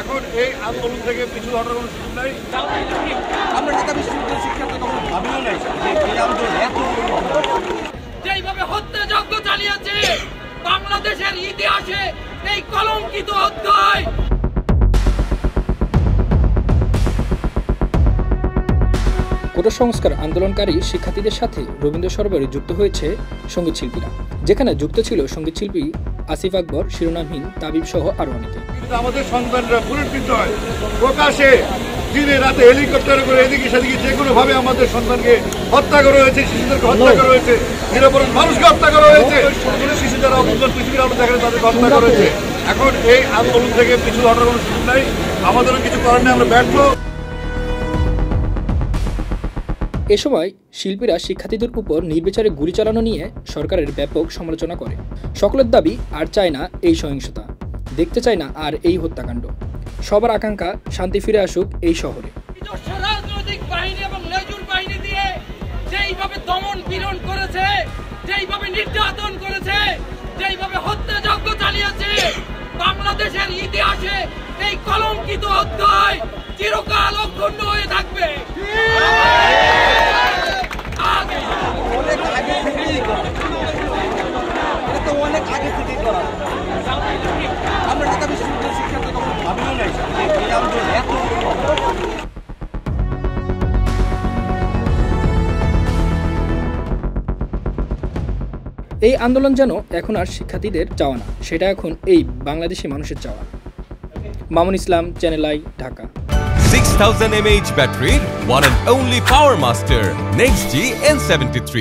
এখন এই আন্দোলন থেকে পিছু হটার কোনো সুযোগ নাই। আমরা ঢাকা বিশ্ববিদ্যালয়ের শিক্ষার্থী কখনো ভাবিও নাই যে এই আন্দোলন এত যেইভাবে হত্যাযজ্ঞ চালিয়েছে বাংলাদেশের ইতিহাসে এই কলঙ্কিত অধ্যায়। কোটা সংস্কার আন্দোলনকারী শিক্ষার্থীদের সাথে রবীন্দ্র সরোবরে যুক্ত হয়েছে সঙ্গীত শিল্পীরা, যেখানে যুক্ত ছিল সঙ্গীত শিল্পী আসিফ আকবর, শিরোনামহীন তাবিব সহ আরো অনেকে। আমাদের সন্তানরা বুলেটপ্রুফ হয়, প্রকাশে দিনে রাতে হেলিকপ্টারে করে এদিকে সেদিকে যে কোনো ভাবে আমাদের সন্তানকে হত্যা করা হয়েছে, শিশুদেরকে হত্যা করা হয়েছে, নিরাপরাধ মানুষকে হত্যা করা হয়েছে, শিশু যারা অবদান পৃথিবীর আলো দেখে তাদেরকে হত্যা করা হয়েছে। এখন এই আন্দোলন থেকে পিছু হটার কোনো সুযোগ নাই, আমাদেরও কিছু করার নেই, আমরা ব্যর্থ। এ সময় শিল্পীরা শিক্ষার্থীদের উপর নির্বিচারে গুলি চালানো নিয়ে সরকারের ব্যাপক সমালোচনা করে। সকলের দাবি আর চায় না এই সহিংসতা, দেখতে চায় না আর এই হত্যাকাণ্ড। সবার আকাঙ্ক্ষা শান্তি ফিরে আসুক এই শহরে। রাজনৈতিক বাহিনী এবং লেজুর বাহিনী দিয়ে যেইভাবে দমন পীড়ন করেছে, যেইভাবে নির্যাতন করেছে, যেইভাবে হত্যাযজ্ঞ চালিয়েছে, বাংলাদেশের ইতিহাসে এই কলঙ্কিত অধ্যায় চিরকাল অক্ষুণ্ণ হয়ে থাকবে। অনেক আগে থেকেই করা। আমরা ঢাকা বিশ্ববিদ্যালয়ের শিক্ষার্থী কখনো ভাবিও নাই যে এই আন্দোলন এত এই আন্দোলন যেন এখন আর শিক্ষার্থীদের চাওয়া না, সেটা এখন এই বাংলাদেশি মানুষের চাওয়া। Mamun Islam, channel I, Dhaka. 6000 mAh battery, one and only Power Master, Next G N73.